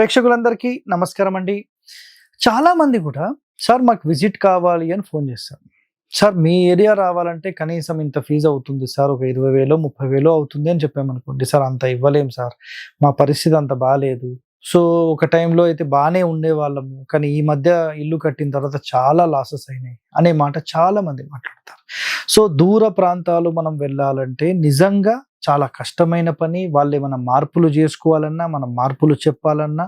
ప్రేక్షకులందరికీ నమస్కారం అండి. చాలామంది కూడా సార్ మాకు విజిట్ కావాలి అని ఫోన్ చేస్తారు. సార్ మీ ఏరియా రావాలంటే కనీసం ఇంత ఫీజు అవుతుంది సార్. ఒక 20,000 30,000 అవుతుంది అని చెప్పామనుకోండి. సార్ అంత ఇవ్వలేం సార్. మా పరిస్థితి అంత బాలేదు. సో ఒక టైంలో అయితే బానే ఉండేవాళ్ళము. కానీ ఈ మధ్య ఇల్లు కట్టిన తర్వాత చాలా లాసెస్ అయినాయి అనే మాట చాలా మంది మాట్లాడతారు. సో దూర ప్రాంతాలు మనం వెళ్ళాలంటే నిజంగా చాలా కష్టమైన పని. వాళ్ళేమన్నా మార్పులు జేసుకోవాలన్నా, మనం మార్పులు చెప్పాలన్నా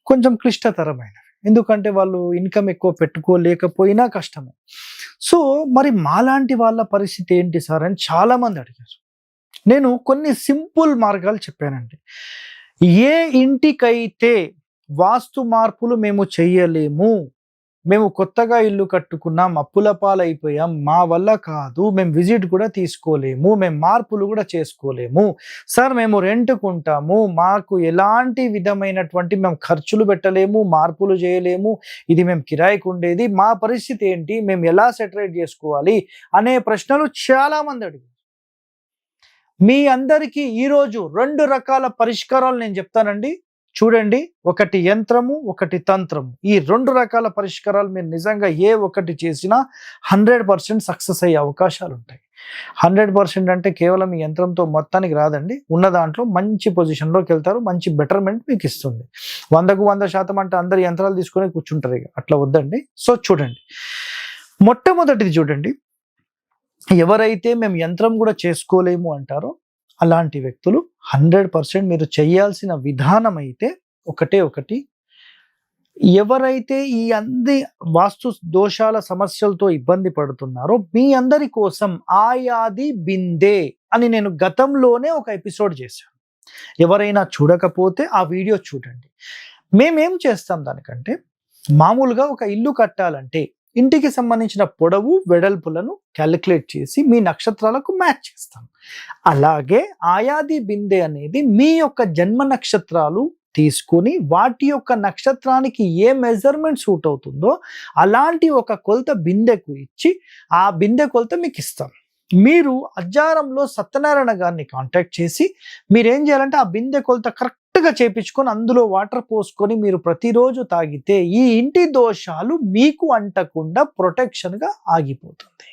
కొంచెం క్లిష్టతరమైనవి. ఎందుకంటే వాళ్ళు ఇన్‌కమ్ ఎక్కువ పెట్టుకోలేకపోయినా కష్టమే. సో మరి మాలాంటి వాళ్ళ పరిస్థితి ఏంటి సార్ అని చాలామంది అడిగారు. నేను కొన్ని సింపుల్ మార్గాలు చెప్పానండి. ఏ ఇంటికైతే వాస్తు మార్పులు మేము చెయ్యలేము, మేము కొత్తగా ఇల్లు కట్టుకున్నాం, అప్పుల పాలైపోయాం, మా వల్ల కాదు, మేము విజిట్ కూడా తీసుకోలేము, మేము మార్పులు కూడా చేసుకోలేము, సార్ మేము రెంట్‌కుంటాము, మాకు ఎలాంటి విధమైనటువంటి మేము ఖర్చులు పెట్టలేము, మార్పులు చేయలేము, ఇది మేము కిరాయికి ఉండేది, మా పరిస్థితి ఏంటి, మేము ఎలా సెటరేట్ చేసుకోవాలి అనే ప్రశ్నలు చాలామంది అడిగారు. మీ అందరికీ ఈరోజు 2 రకాల పరిష్కారాలు నేను చెప్తానండి. చూడండి, ఒకటి యంత్రము, ఒకటి తంత్రము. ఈ 2 రకాల పరిష్కారాలు మీరు నిజంగా ఏ ఒక్కటి చేసినా 100% సక్సెస్ అయ్యే అవకాశాలుంటాయి. 100% అంటే కేవలం ఈ యంత్రంతో మొత్తానికి రాదండి. ఉన్న దాంట్లో మంచి పొజిషన్‌లోకి వెళ్తారు. మంచి బెటర్‌మెంట్ మీకు ఇస్తుంది. 100కు 100% అంటే అందరు యంత్రాలు తీసుకొని కూర్చుంటారు ఇగ. అట్లా వద్దండి. సో చూడండి. మొట్టమొదటిది చూడండి. ఎవరైతే మేము యంత్రం కూడా చేసుకోలేము అంటారో అలాంటి వ్యక్తులు 100% మీరు చేయాల్సిన విధానం అయితే ఒకటే ఒకటి. ఎవరైతే ఈ వాస్తు దోషాల సమస్యలతో ఇబ్బంది పడుతున్నారో మీ అందరి కోసం ఆయాది బిందే అని నేను గతంలోనే ఒక ఎపిసోడ్ చేశాను. ఎవరైనా చూడకపోతే ఆ వీడియో చూడండి. మేమేం చేస్తాం దానికంటే, మామూలుగా ఒక ఇల్లు కట్టాలంటే ఇంటికి సంబంధించిన పొడవు వెడల్పులను క్యాలిక్యులేట్ చేసి మీ నక్షత్రాలకు మ్యాచ్ చేస్తాం. అలాగే ఆయాది బిందె అనేది మీ యొక్క జన్మ నక్షత్రాలు తీసుకొని వాటి యొక్క నక్షత్రానికి ఏ మెజర్మెంట్ సూట్ అవుతుందో అలాంటి ఒక కొలత బిందెకు ఇచ్చి ఆ బిందె కొలత మీకు ఇస్తాం. మీరు అజ్జారంలో సత్యనారాయణ గారిని కాంటాక్ట్ చేసి మీరేం చేయాలంటే ఆ బిందె కొలత కరెక్ట్గా చేపించుకొని అందులో వాటర్ పోసుకొని మీరు ప్రతిరోజు తాగితే ఈ ఇంటి దోషాలు మీకు అంటకుండా ప్రొటెక్షన్గా ఆగిపోతుంది.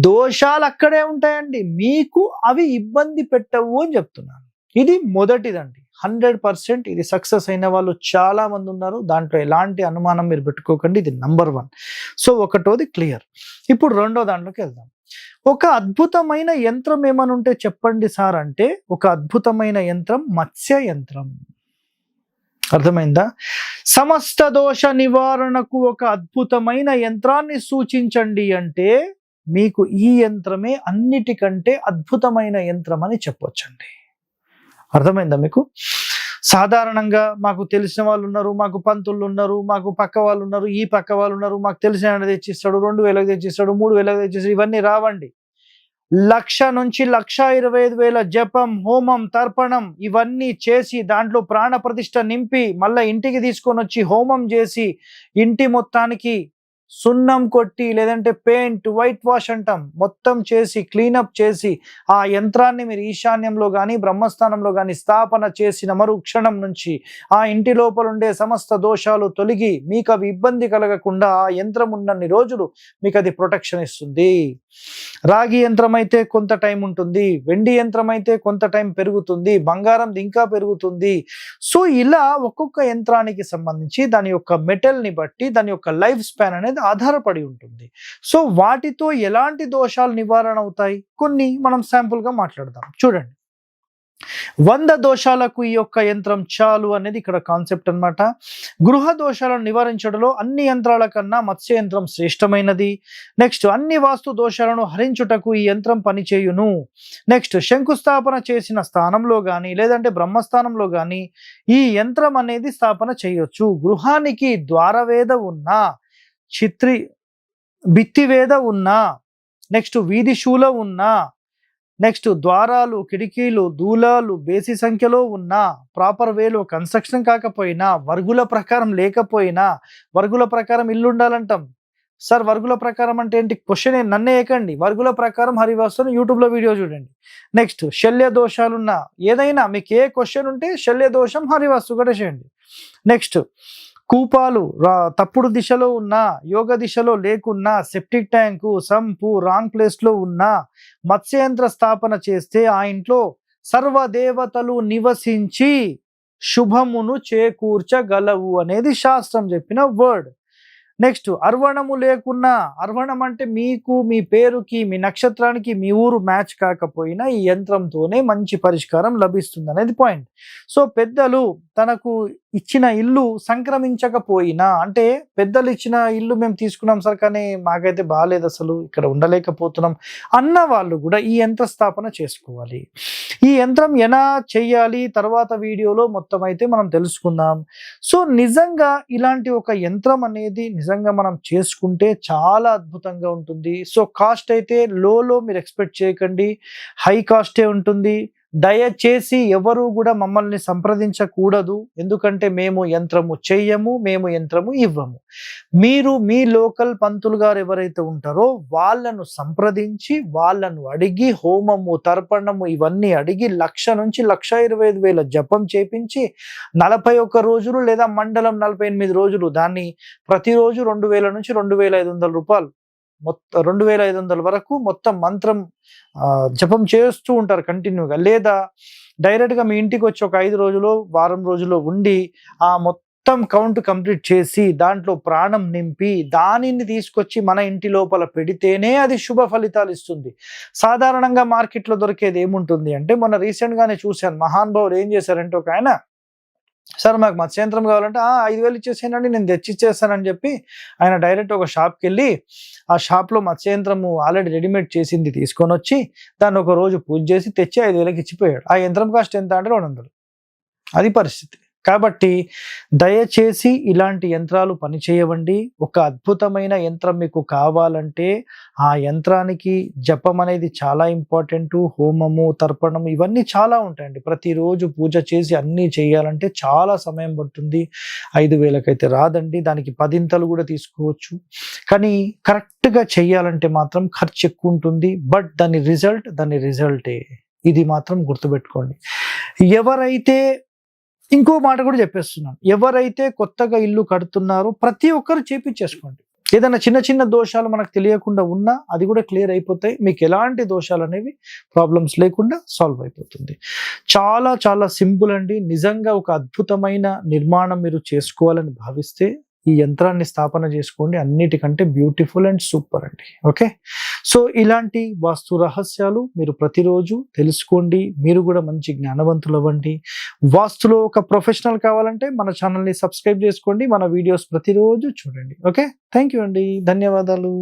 దోషాలు అక్కడే ఉంటాయండి, మీకు అవి ఇబ్బంది పెట్టవు అని చెప్తున్నాను. ఇది మొదటిదండి. 100% ఇది సక్సెస్ అయిన వాళ్ళు చాలా మంది ఉన్నారు. దాంట్లో ఎలాంటి అనుమానం మీరు పెట్టుకోకండి. ఇది నంబర్ 1. So ఒకటోది clear. ఇప్పుడు రెండో దాంట్లోకి వెళ్దాం. ఒక అద్భుతమైన యంత్రం ఏమని ఉంటే చెప్పండి సార్ అంటే, ఒక అద్భుతమైన యంత్రం మత్స్య యంత్రం. అర్థమైందా? సమస్త దోష నివారణకు ఒక అద్భుతమైన యంత్రాన్ని సూచించండి అంటే మీకు ఈ యంత్రమే అన్నిటికంటే అద్భుతమైన యంత్రం అని చెప్పొచ్చండి. అర్థమైందా మీకు? సాధారణంగా మాకు తెలిసిన వాళ్ళు ఉన్నారు, మాకు పంతులు ఉన్నారు, మాకు పక్క వాళ్ళు ఉన్నారు, ఈ పక్క వాళ్ళు ఉన్నారు, మాకు తెలిసిన ఆయన తెచ్చిస్తాడు, 2,000 తెచ్చిస్తాడు, 3,000 తెచ్చిస్తాడు, ఇవన్నీ రావండి. 1,00,000 నుంచి 1,25,000 జపం, హోమం, తర్పణం ఇవన్నీ చేసి దాంట్లో ప్రాణ ప్రతిష్ఠ నింపి మళ్ళీ ఇంటికి తీసుకొని వచ్చి హోమం చేసి ఇంటి మొత్తానికి సున్నం కొట్టి లేదంటే పెయింట్ వైట్ వాష్ అంటాం మొత్తం చేసి క్లీనప్ చేసి ఆ యంత్రాన్ని మీరు ఈశాన్యంలో కానీ బ్రహ్మస్థానంలో కానీ స్థాపన చేసిన మరుక్షణం నుంచి ఆ ఇంటి లోపల ఉండే సమస్త దోషాలు తొలగి మీకు అవి ఇబ్బంది కలగకుండా ఆ యంత్రం ఉన్నన్ని రోజులు మీకు అది ప్రొటెక్షన్ ఇస్తుంది. రాగి యంత్రం అయితే కొంత టైం ఉంటుంది, వెండి యంత్రం అయితే కొంత టైం పెరుగుతుంది, బంగారంది ఇంకా పెరుగుతుంది. సో ఇలా ఒక్కొక్క యంత్రానికి సంబంధించి దాని యొక్క మెటల్ని బట్టి దాని యొక్క లైఫ్ స్పాన్ అనేది ఆధారపడి ఉంటుంది. సో వాటితో ఎలాంటి దోషాలు నివారణ అవుతాయి కొన్ని మనం శాంపుల్గా మాట్లాడదాం. చూడండి, 100 దోషాలకు ఈ యొక్క యంత్రం చాలు అనేది ఇక్కడ కాన్సెప్ట్ అన్నమాట. గృహ దోషాలను నివారించడంలో అన్ని యంత్రాల కన్నా మత్స్య యంత్రం శ్రేష్టమైనది. నెక్స్ట్, అన్ని వాస్తు దోషాలను హరించుటకు ఈ యంత్రం పనిచేయును. నెక్స్ట్, శంకుస్థాపన చేసిన స్థానంలో కానీ లేదంటే బ్రహ్మస్థానంలో కానీ ఈ యంత్రం అనేది స్థాపన చేయొచ్చు. గృహానికి ద్వారవేద ఉన్నా, భిత్తివేద ఉన్నా, నెక్స్ట్ వీధి శూల ఉన్నా, నెక్స్ట్ ద్వారాలు, కిటికీలు, దూలాలు బేసి సంఖ్యలో ఉన్నా, ప్రాపర్ వేలో కన్స్ట్రక్షన్ కాకపోయినా, వర్గుల ప్రకారం లేకపోయినా, వర్గుల ప్రకారం ఇల్లు ఉండాలంటాం, సార్ వర్గుల ప్రకారం అంటే ఏంటి? క్వశ్చన్ నన్నే ఏకండి. వర్గుల ప్రకారం హరివాస్తుని యూట్యూబ్లో వీడియో చూడండి. నెక్స్ట్ శల్య దోషాలున్నా ఏదైనా మీకు ఏ క్వశ్చన్ ఉంటే శల్య దోషం హరివాస్తు కూడా చేయండి. నెక్స్ట్ కూపాలు తప్పుడు దిశలో ఉన్నా, యోగ దిశలో లేకున్నా, సెప్టిక్ ట్యాంకు సంపు రాంగ్ ప్లేస్లో ఉన్నా మత్స్యంత్ర స్థాపన చేస్తే ఆ ఇంట్లో సర్వదేవతలు నివసించి శుభమును చేకూర్చగలవు అనేది శాస్త్రం చెప్పిన వర్డ్. నెక్స్ట్ అర్వణము లేకున్నా, అర్వణం అంటే మీకు మీ పేరుకి మీ నక్షత్రానికి మీ ఊరు మ్యాచ్ కాకపోయినా ఈ యంత్రంతోనే మంచి పరిష్కారం లభిస్తుంది అనేది పాయింట్. సో పెద్దలు తనకు ఇచ్చిన ఇల్లు సంక్రమించకపోయినా, అంటే పెద్దలు ఇచ్చిన ఇల్లు మేము తీసుకున్నాం సార్ కానీ మాకైతే బాగాలేదు, అసలు ఇక్కడ ఉండలేకపోతున్నాం అన్న వాళ్ళు కూడా ఈ యంత్ర స్థాపన చేసుకోవాలి. ఈ యంత్రం ఎలా చెయ్యాలి తర్వాత వీడియోలో మొత్తం అయితే మనం తెలుసుకుందాం. సో నిజంగా ఇలాంటి ఒక యంత్రం అనేది నిజంగా మనం చేసుకుంటే చాలా అద్భుతంగా ఉంటుంది. సో కాస్ట్ అయితే లో మీరు ఎక్స్పెక్ట్ చేయకండి, హై కాస్టే ఉంటుంది. దయచేసి ఎవరు కూడా మమ్మల్ని సంప్రదించకూడదు, ఎందుకంటే మేము యంత్రము చెయ్యము, మేము యంత్రము ఇవ్వము. మీరు మీ లోకల్ పంతులు గారు ఎవరైతే ఉంటారో వాళ్ళను సంప్రదించి వాళ్ళను అడిగి హోమము తర్పణము ఇవన్నీ అడిగి 1,00,000 నుంచి 1,25,000 జపం చేపించి 41 రోజులు లేదా మండలం 48 రోజులు దాన్ని ప్రతిరోజు 2,000 నుంచి 2,500 రూపాయలు మొత్తం 2,500 వరకు మొత్తం మంత్రం జపం చేస్తూ ఉంటారు కంటిన్యూగా. లేదా డైరెక్ట్గా మీ ఇంటికి వచ్చి ఒక 5 రోజులు వారం రోజులు ఉండి ఆ మొత్తం కౌంట్ కంప్లీట్ చేసి దాంట్లో ప్రాణం నింపి దానిని తీసుకొచ్చి మన ఇంటి లోపల పెడితేనే అది శుభ ఫలితాలు ఇస్తుంది. సాధారణంగా మార్కెట్లో దొరికేది ఏముంటుంది అంటే, మొన్న రీసెంట్గానే చూశాను, మహానుభావుడు ఏం చేశారంటే, ఒక ఆయన సార్ మాకు మత్స్యంత్రం కావాలంటే 5,000 ఇచ్చేసేనండి నేను తెచ్చిచ్చేస్తానని చెప్పి ఆయన డైరెక్ట్ ఒక షాప్కి వెళ్ళి ఆ షాప్లో మత్స్యంత్రము ఆల్రెడీ రెడీమేడ్ చేసింది తీసుకొని వచ్చి దాన్ని ఒక రోజు పూజ చేసి తెచ్చి 5,000కి ఇచ్చిపోయాడు. ఆ యంత్రం కాస్ట్ ఎంత అంటే 200. అది పరిస్థితి. కాబట్టి దయచేసి ఇలాంటి యంత్రాలు పనిచేయవండి. ఒక అద్భుతమైన యంత్రం మీకు కావాలంటే ఆ యంత్రానికి జపం అనేది చాలా ఇంపార్టెంట్, హోమము తర్పణము ఇవన్నీ చాలా ఉంటాయండి. ప్రతిరోజు పూజ చేసి అన్నీ చేయాలంటే చాలా సమయం పడుతుంది. 5,000కి అయితే రాదండి, దానికి 10 కూడా తీసుకోవచ్చు. కానీ కరెక్ట్గా చేయాలంటే మాత్రం ఖర్చు ఎక్కువ ఉంటుంది, బట్ దాని రిజల్టే. ఇది మాత్రం గుర్తుపెట్టుకోండి. ఎవరైతే ఇంకో మాట కూడా చెప్పేస్తున్నాను, ఎవరైతే కొత్తగా ఇల్లు కడుతున్నారో ప్రతి ఒక్కరు చేపించేసుకోండి. ఏదైనా చిన్న చిన్న దోషాలు మనకు తెలియకుండా ఉన్నా అది కూడా క్లియర్ అయిపోతాయి. మీకు ఎలాంటి దోషాలు అనేవి ప్రాబ్లమ్స్ లేకుండా సాల్వ్ అయిపోతుంది. చాలా చాలా సింపుల్ అండి. నిజంగా ఒక అద్భుతమైన నిర్మాణం మీరు చేసుకోవాలని భావిస్తే ఈ యంత్రాన్ని స్థాపన చేసుకోండి. అన్నిటికంటే బ్యూటిఫుల్ అండ్ సూపర్ అండి. ఓకే, సో ఇలాంటి వాస్తు రహస్యాలు మీరు ప్రతిరోజు తెలుసుకోండి. మీరు కూడా మంచి జ్ఞానవంతులు అవ్వండి. వాస్తులో ఒక ప్రొఫెషనల్ కావాలంటే మన ఛానల్ని సబ్స్క్రైబ్ చేసుకోండి. మన వీడియోస్ ప్రతిరోజు చూడండి. ఓకే, థ్యాంక్ యూ అండి, ధన్యవాదాలు.